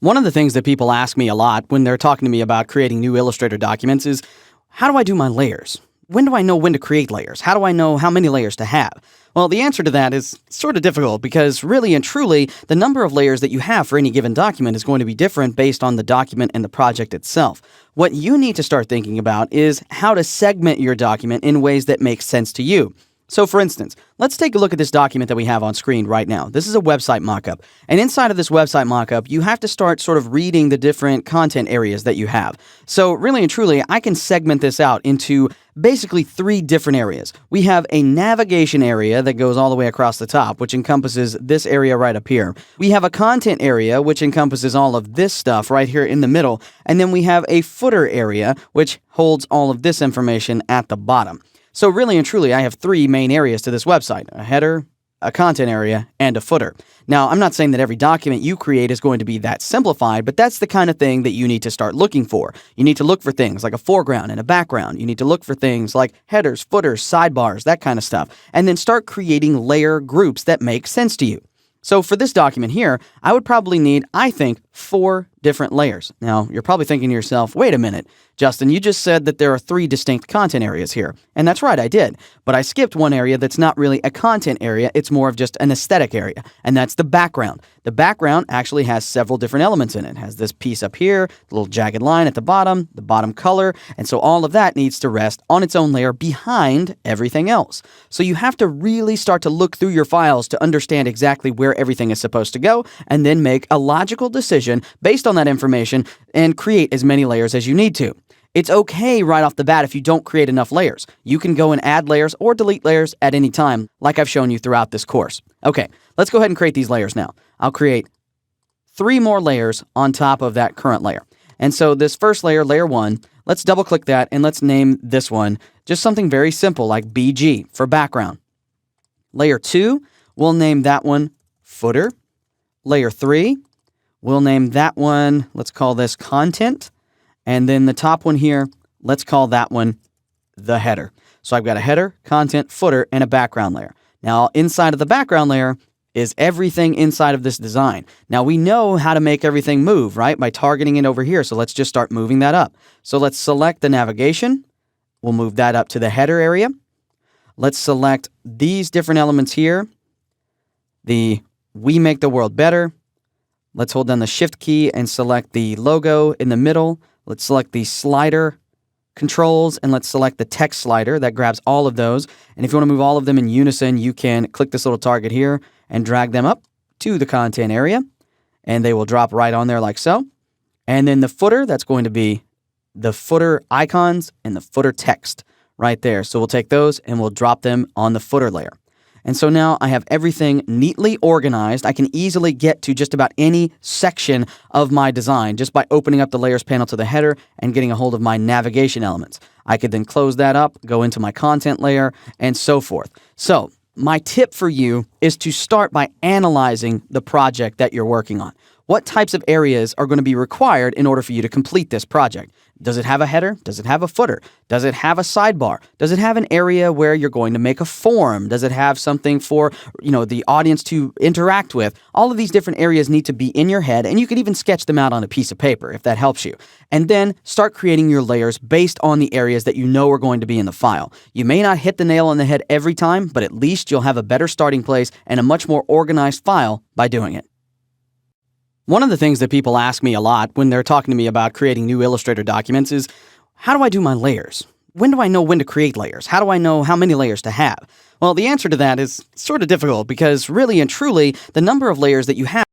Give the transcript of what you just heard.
One of the things that people ask me a lot when they're talking to me about creating new Illustrator documents is, how do I do my layers? When do I know when to create layers? How do I know how many layers to have? Well, the answer to that is sort of difficult because really and truly, the number of layers that you have for any given document is going to be different based on the document and the project itself. What you need to start thinking about is how to segment your document in ways that make sense to you. So for instance, let's take a look at this document that we have on screen right now. This is a website mockup. And inside of this website mockup, you have to start sort of reading the different content areas that you have. So really and truly, I can segment this out into basically three different areas. We have a navigation area that goes all the way across the top, which encompasses this area right up here. We have a content area, which encompasses all of this stuff right here in the middle. And then we have a footer area, which holds all of this information at the bottom. So really and truly, I have three main areas to this website: a header, a content area, and a footer. Now, I'm not saying that every document you create is going to be that simplified, but that's the kind of thing that you need to start looking for. You need to look for things like a foreground and a background. You need to look for things like headers, footers, sidebars, that kind of stuff, and then start creating layer groups that make sense to you. So for this document here, I would probably need, I think, 4 different layers. Now, you're probably thinking to yourself, wait a minute, Justin, you just said that there are 3 distinct content areas here. And that's right, I did. But I skipped one area that's not really a content area, it's more of just an aesthetic area, and that's the background. The background actually has several different elements in it. It has this piece up here, the little jagged line at the bottom color, and so all of that needs to rest on its own layer behind everything else. So you have to really start to look through your files to understand exactly where everything is supposed to go, and then make a logical decision based on that information and create as many layers as you need to. It's okay right off the bat if you don't create enough layers. You can go and add layers or delete layers at any time, like I've shown you throughout this course. Okay, let's go ahead and create these layers now. I'll create 3 more layers on top of that current layer. And so this first layer, layer 1, let's double click that and let's name this one just something very simple like BG for background. Layer 2, we'll name that one footer. Layer 3, we'll name that one, let's call this content. And then the top one here, let's call that one the header. So I've got a header, content, footer, and a background layer. Now, inside of the background layer is everything inside of this design. Now, we know how to make everything move, right? By targeting it over here. So let's just start moving that up. So let's select the navigation. We'll move that up to the header area. Let's select these different elements here. The "We Make the World Better." Let's hold down the Shift key and select the logo in the middle. Let's select the slider controls and let's select the text slider that grabs all of those. And if you want to move all of them in unison, you can click this little target here and drag them up to the content area. And they will drop right on there like so. And then the footer, that's going to be the footer icons and the footer text right there. So we'll take those and we'll drop them on the footer layer. And so now I have everything neatly organized. I can easily get to just about any section of my design just by opening up the layers panel to the header and getting a hold of my navigation elements. I could then close that up, go into my content layer, and so forth. So my tip for you is to start by analyzing the project that you're working on. What types of areas are going to be required in order for you to complete this project? Does it have a header? Does it have a footer? Does it have a sidebar? Does it have an area where you're going to make a form? Does it have something for, the audience to interact with? All of these different areas need to be in your head, and you could even sketch them out on a piece of paper if that helps you. And then start creating your layers based on the areas that you know are going to be in the file. You may not hit the nail on the head every time, but at least you'll have a better starting place and a much more organized file by doing it. One of the things that people ask me a lot when they're talking to me about creating new Illustrator documents is, how do I do my layers? When do I know when to create layers? How do I know how many layers to have? Well, the answer to that is sort of difficult because really and truly, the number of layers that you have